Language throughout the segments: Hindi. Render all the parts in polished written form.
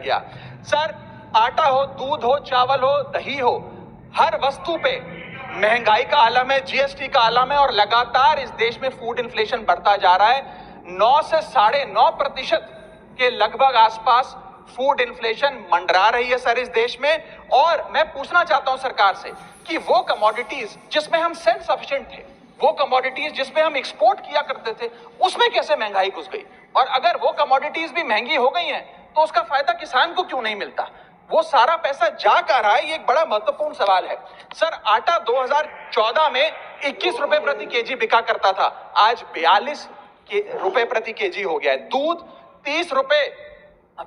गया। सर, आटा हो, दूध हो, चावल हो, दही हो, हर वस्तु पे महंगाई का आलम है, जीएसटी का आलम है और लगातार इस देश में फूड इन्फ्लेशन बढ़ता जा रहा है। 9 से 9.5% के लगभग आसपास फूड इन्फ्लेशन मंडरा रही है सर इस देश में। और मैं पूछना चाहता हूं सरकार से कि वो कमोडिटीज जिसमें हम सेल्फ सफिशिएंट थे, वो कमोडिटीज जिसमें हम एक्सपोर्ट किया करते थे, उसमें कैसे महंगाई घुस गई? और अगर वो कमोडिटीज भी महंगी हो गई हैं तो उसका फायदा किसान को क्यों नहीं मिलता? वो सारा पैसा जा कहां रहा है? ये एक बड़ा महत्वपूर्ण सवाल है। सर, आटा 2014 में 21 रुपए प्रति केजी बिका करता था, आज 42 रुपए प्रति केजी हो गया है। दूध 30 रुपए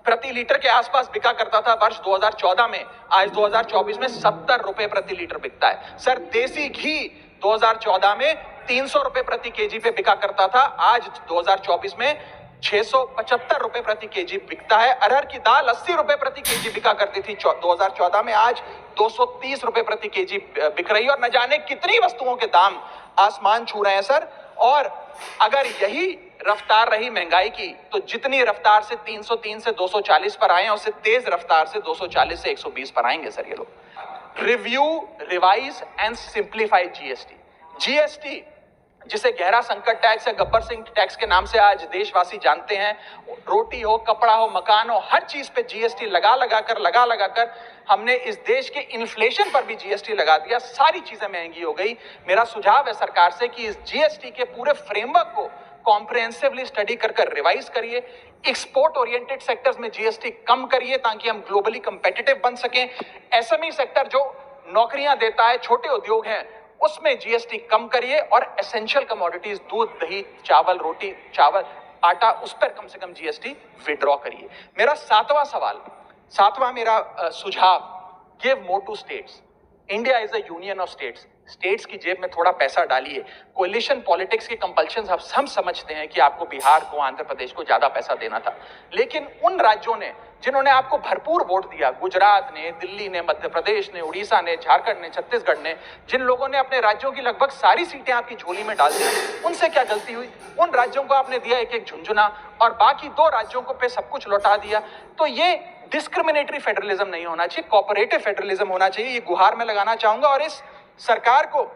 प्रति लीटर के आसपास बिका करता था वर्ष 2014 में, आज 2024 में 70 रुपए प्रति लीटर बिकता है। सर, देसी घी 2014 में 300 रुपए प्रति केजी पे बिका करता था, आज 2024 में 675 रुपए प्रति केजी बिकता है। अरहर की दाल 80 रुपए प्रति केजी बिका करती थी 2014 में, आज 230 रुपए प्रति केजी बिक रही है। और न जाने कितनी वस्तुओं के दाम आसमान छू रहे हैं सर। और अगर यही रफ्तार रही महंगाई की तो जितनी रफ्तार से 303 से 240 पर आए, उससे तेज रफ्तार से 240 से 120 पर आएंगे सर ये लोग। Review, revise and simplify GST. GST जिसे गहरा संकट टैक्स या गब्बर सिंह टैक्स के नाम से आज देशवासी जानते हैं, रोटी हो, कपड़ा हो, मकान हो, हर चीज पे जीएसटी लगा लगा कर हमने इस देश के इन्फ्लेशन पर भी जीएसटी लगा दिया, सारी चीजें महंगी हो गई। मेरा सुझाव है सरकार से कि इस जीएसटी के पूरे फ्रेमवर्क को कॉम्प्रिहेंसिवली स्टडी कर रिवाइज करिए। एक्सपोर्ट ओरिएंटेड सेक्टर्स में जीएसटी कम करिए ताकि हम ग्लोबली कंपेटिटिव बन सकें। एसएमई सेक्टर जो नौकरियां देता है, छोटे उद्योग हैं, उसमें जीएसटी कम करिए। और एसेंशियल कमोडिटीज दूध, दही, चावल, रोटी, चावल, आटा, उस पर कम से कम जीएसटी विड्रॉ करिए। मेरा सातवां मेरा सुझाव, give more to states. India is a union of states. States की जेब में थोड़ा पैसा डालिए। कोलिशन पॉलिटिक्स के कंपल्शन हम समझते हैं कि आपको बिहार को, आंध्र प्रदेश को ज्यादा पैसा देना था, लेकिन उन राज्यों ने जिन्होंने आपको भरपूर वोट दिया, गुजरात ने, दिल्ली ने, मध्य प्रदेश ने, उड़ीसा ने, झारखंड ने, छत्तीसगढ़ ने, जिन लोगों ने अपने राज्यों की लगभग सारी सीटें आपकी झोली में डाल दी, उनसे क्या गलती हुई? उन राज्यों को आपने दिया एक एक झुंझुना और बाकी 2 राज्यों को पे सब कुछ लौटा दिया। तो ये डिस्क्रिमिनेटरी फेडरलिज्म नहीं होना चाहिए, कोऑपरेटिव फेडरलिज्म होना चाहिए। ये गुहार में लगाना चाहूंगा। और इस सरकार को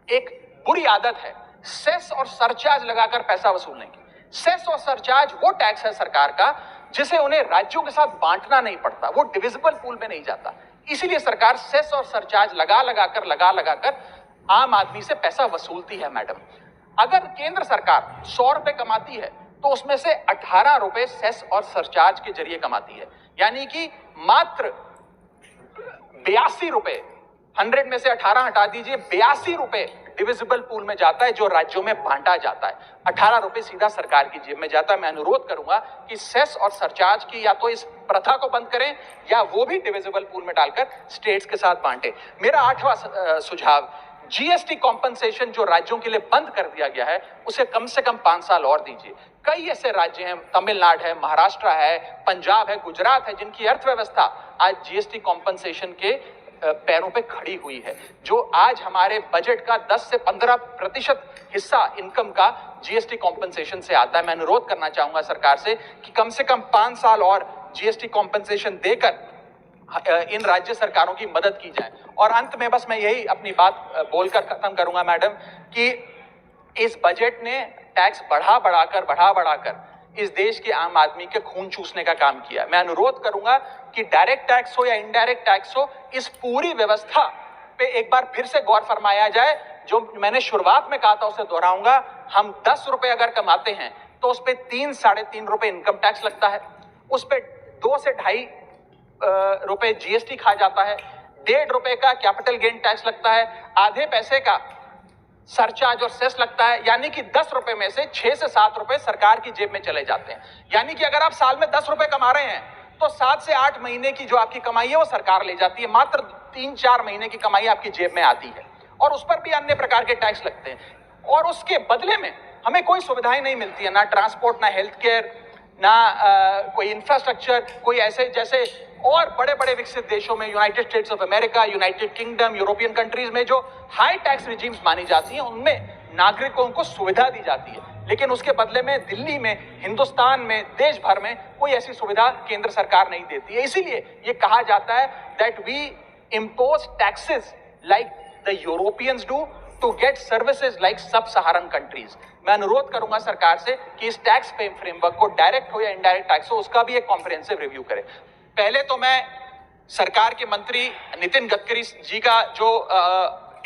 एक बुरी आदत है सेस और सरचार्ज लगाकर पैसा वसूलने की। सेस और सरचार्ज वो टैक्स है सरकार का जिसे उन्हें राज्यों के साथ बांटना नहीं पड़ता, वो डिविजिबल पूल में नहीं जाता। इसीलिए सरकार सेस और सरचार्ज लगा लगाकर आम आदमी से पैसा वसूलती है। मैडम, अगर केंद्र सरकार 100 रुपए कमाती है तो उसमें से 18 रुपए सेस और सरचार्ज के जरिए कमाती है, यानी कि मात्र 82 रुपए, 100 में से 18 हटा दीजिए, 82 रुपए डिविजिबल पूल में जाता है जो राज्यों में बांटा जाता है। 18 रुपए सीधा सरकार की जेब में जाता है। मैं अनुरोध करूंगा कि सेस और सरचार्ज की या तो इस प्रथा को बंद करें या वो भी डिविजिबल पूल में डालकर स्टेट्स के साथ बांटे। मेरा 8वां सुझाव, जीएसटी कॉम्पनसेशन जो राज्यों के लिए बंद कर दिया गया है उसे कम से कम 5 साल और दीजिए। कई ऐसे राज्य हैं, तमिलनाडु है, महाराष्ट्र है, पंजाब है, गुजरात है, जिनकी अर्थव्यवस्था आज जीएसटी कॉम्पनसेशन के पैरों पे खड़ी हुई है, जो आज हमारे बजट का 10 से 15% हिस्सा इनकम का जीएसटी कॉम्पनसेशन से आता है। मैं अनुरोध करना चाहूंगा सरकार से कि कम 5 साल और जीएसटी कॉम्पनसेशन देकर इन राज्य सरकारों की मदद की जाए। और अंत में बस मैं यही अपनी बात बोलकर खत्म करूंगा मैडम कि इस बजट ने टैक्स बढ़ा बढ़ाकर इस देश के आम आदमी के खून चूसने का काम किया। मैं अनुरोध करूंगा कि डायरेक्ट टैक्स हो या इनडायरेक्ट टैक्स हो, इस पूरी व्यवस्था पे एक बार फिर से गौर फरमाया जाए। जो मैंने शुरुआत में कहा था उसे दोहराऊंगा, हम 10 रुपए अगर कमाते हैं तो उस पे 3-3.5 रुपए इनकम टैक्स लगता है, उस पे 2 से 2.5 रुपए जीएसटी खा जाता है, 1.5 रुपए का कैपिटल गेन टैक्स लगता है, आधे पैसे का सरचार्ज और सेस लगता है, यानी कि 10 रुपए में से 6 से 7 रुपए सरकार की जेब में चले जाते हैं। यानी कि अगर आप साल में 10 रुपए कमा रहे हैं तो 7 से 8 महीने की जो आपकी कमाई है वो सरकार ले जाती है, मात्र 3-4 महीने की कमाई आपकी जेब में आती है और उस पर भी अन्य प्रकार के टैक्स लगते हैं। और उसके बदले में हमें कोई सुविधाएं नहीं मिलती है, ना ट्रांसपोर्ट, ना हेल्थ केयर, ना कोई इंफ्रास्ट्रक्चर, कोई ऐसे जैसे और बड़े बड़े विकसित देशों में, United states of America, United kingdom, European countries में जो हाई टैक्स रिजीम्स मानी जाती हैं, उनमें नागरिकों को सुविधा दी जाती है। लेकिन उसके बदले में दिल्ली में, हिंदुस्तान में, देश भर में कोई ऐसी सुविधा केंद्र सरकार नहीं देती है। इसीलिए ये कहा जाता है that we impose taxes like the Europeans do to get services like sub Saharan countries. मैं अनुरोध करूंगा सरकार से कि इस टैक्स पे फ्रेमवर्क को डायरेक्ट हो या इनडायरेक्ट टैक्स हो, उसका भी एक कॉम्प्रिहेंसिव रिव्यू करे। पहले तो मैं सरकार के मंत्री नितिन गडकरी जी का जो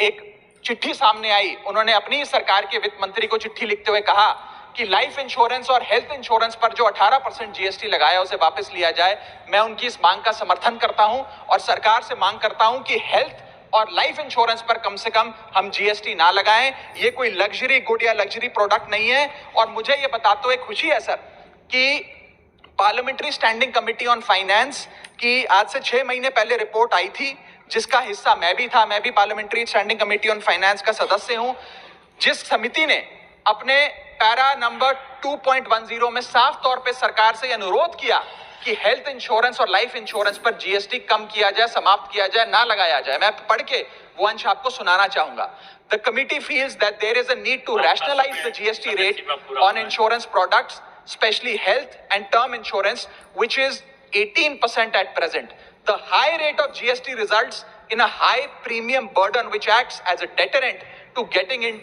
एक चिट्ठी सामने आई, उन्होंने अपनी सरकार के वित्त मंत्री को चिट्ठी लिखते हुए कहा कि लाइफ इंश्योरेंस और हेल्थ इंश्योरेंस पर जो 18% जीएसटी लगाया उसे वापस लिया जाए। मैं उनकी इस मांग का समर्थन करता हूं और सरकार से मांग करता हूं कि हेल्थ और लाइफ इंश्योरेंस पर कम से कम हम जीएसटी ना लगाएं। ये कोई लग्जरी गुड या लग्जरी प्रोडक्ट नहीं है। और मुझे ये बताते हुए खुशी है सर कि parliamentary standing committee on finance की आज से 6 महीने पहले रिपोर्ट आई थी, जिसका हिस्सा मैं भी था। मैं भी parliamentary standing committee on finance का सदस्य हूं, जिस समिति ने अपने पैरा नंबर 2.10 में साफ तौर पे सरकार से अनुरोध किया कि हेल्थ इंश्योरेंस और लाइफ इंश्योरेंस पर जीएसटी कम किया जाए, समाप्त किया जाए, ना लगाया जाए। मैं पढ़ के वो अंश आपको सुनाना चाहूंगा। The committee feels that there is a need to rationalise the GST rate on insurance products, especially health and term insurance, which is 18% at present. The high rate of GST results in a high premium burden, which acts as a deterrent to getting in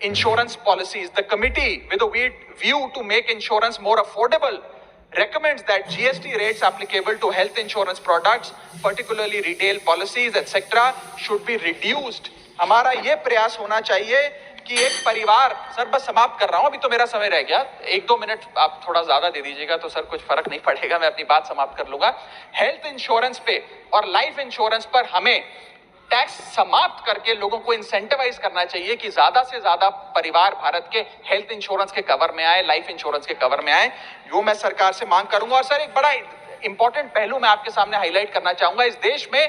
insurance policies. The committee, with a view to make insurance more affordable, recommends that GST rates applicable to health insurance products, particularly retail policies, etc., should be reduced. हमारा ये प्रयास होना चाहिए कि एक परिवार, सर बस समाप्त कर रहा हूं, अभी तो मेरा समय रह गया, 1-2 मिनट आप थोड़ा ज्यादा दे दीजिएगा तो सर कुछ फर्क नहीं पड़ेगा, मैं अपनी बात समाप्त कर लूंगा। हेल्थ इंश्योरेंस पे और लाइफ इंश्योरेंस पर हमें टैक्स समाप्त करके लोगों को इंसेंटिवाइज करना चाहिए कि ज्यादा से ज्यादा परिवार भारत के हेल्थ इंश्योरेंस के कवर में आए, लाइफ इंश्योरेंस के कवर में आए। यो मैं सरकार से मांग करूंगा। और सर एक बड़ा इंपॉर्टेंट पहलू मैं आपके सामने हाईलाइट करना चाहूंगा। इस देश में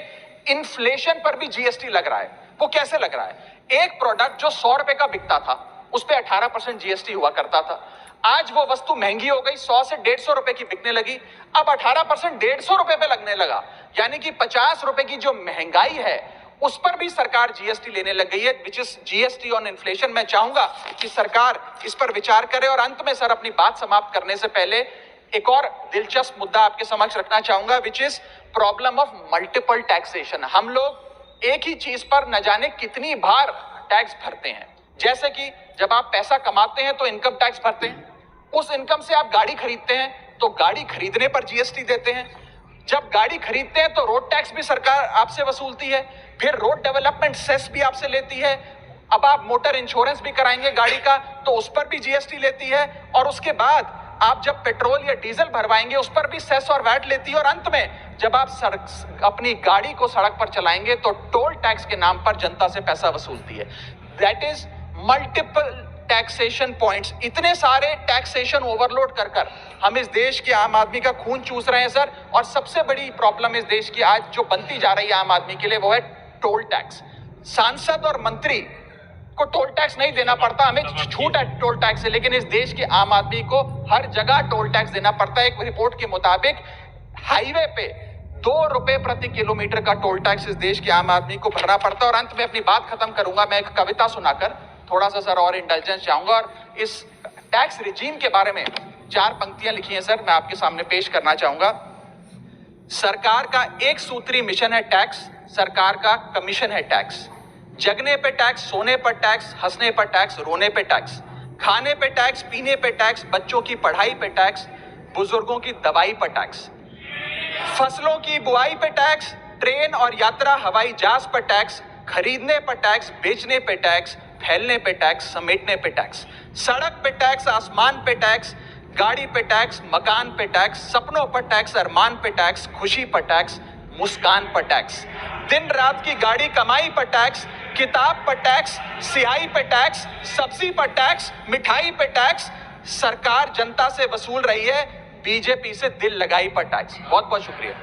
इन्फ्लेशन पर भी जीएसटी लग रहा है। वो कैसे लग रहा है? एक प्रोडक्ट जो 100 रुपए का बिकता था उस पे 18% जीएसटी हुआ करता था। आज वो वस्तु महंगी हो गई, 100 से 150 रुपए की बिकने लगी, अब 18% 150 रुपए पे लगने लगा। यानी कि 50 रुपए की जो महंगाई है उस पर भी सरकार जीएसटी लेने लग गई है, which is GST on inflation. मैं चाहूंगा कि सरकार इस पर विचार करे। और अंत में सर अपनी बात समाप्त करने से पहले एक और दिलचस्प मुद्दा आपके समक्ष रखना चाहूंगा, which is problem of multiple taxation. हम लोग एक ही चीज पर न जाने कितनी बार टैक्स भरते हैं। जैसे कि जब आप पैसा कमाते हैं तो इनकम टैक्स भरते हैं, उस इनकम से आप गाड़ी खरीदते हैं तो गाड़ी खरीदने पर जीएसटी देते हैं, जब गाड़ी खरीदते हैं तो रोड टैक्स भी सरकार आपसे वसूलती है, फिर रोड डेवलपमेंट सेस भी आपसे लेती है, अब आप मोटर इंश्योरेंस भी कराएंगे गाड़ी का तो उस पर भी जीएसटी लेती है, और उसके बाद आप जब पेट्रोल या डीजल भरवाएंगे उस पर भी सेस और वैट लेती है, और अंत में जब आप अपनी गाड़ी को सड़क पर चलाएंगे तो टोल टैक्स के नाम पर जनता से पैसा वसूलती है। That is multiple taxation points. इतने सारे टैक्सेशन ओवरलोड कर कर हम इस देश के आम आदमी का खून चूस रहे हैं सर। और सबसे बड़ी प्रॉब्लम इस देश की आज जो बनती जा रही है आम आदमी के लिए वो है टोल टैक्स। सांसद और मंत्री को टोल टैक्स नहीं देना पड़ता, हमें छूट है टोल टैक्स से, लेकिन इस देश के आम आदमी को हर जगह टोल टैक्स देना पड़ता है। एक रिपोर्ट के मुताबिक हाईवे पे 2 रुपए प्रति किलोमीटर का टोल टैक्स इस देश के आम आदमी को भरना पड़ता है। और अंत में अपनी बात खत्म करूंगा मैं एक कविता सुनाकर, थोड़ा सा सर और इंटेलिजेंस चाहूंगा। और इस टैक्स रिजीम के बारे में 4 पंक्तियां लिखी हैं सर, मैं आपके सामने पेश करना चाहूंगा। सरकार का एक सूत्री मिशन है टैक्स, सरकार का कमीशन है टैक्स। जगने पे टैक्स, सोने पर टैक्स, हंसने पर टैक्स, रोने पे टैक्स, खाने पे टैक्स, पीने पे टैक्स, बच्चों की पढ़ाई पे टैक्स, बुजुर्गों की दवाई पर टैक्स, फसलों की बुआई पे टैक्स, ट्रेन और यात्रा हवाई जहाज पर टैक्स, खरीदने पर टैक्स, बेचने पे टैक्स, फैलने पे टैक्स, समेटने पे टैक्स, सड़क पे टैक्स, आसमान पे टैक्स, गाड़ी पे टैक्स, मकान पे टैक्स, सपनों पर टैक्स, अरमान पे टैक्स, खुशी पर टैक्स, मुस्कान पर टैक्स, दिन रात की गाड़ी कमाई पर टैक्स, किताब पर टैक्स, सियाही पे टैक्स, सब्जी पर टैक्स, मिठाई पे टैक्स। सरकार जनता से वसूल रही है बीजेपी से दिल लगाई पर टैक्स। बहुत बहुत शुक्रिया।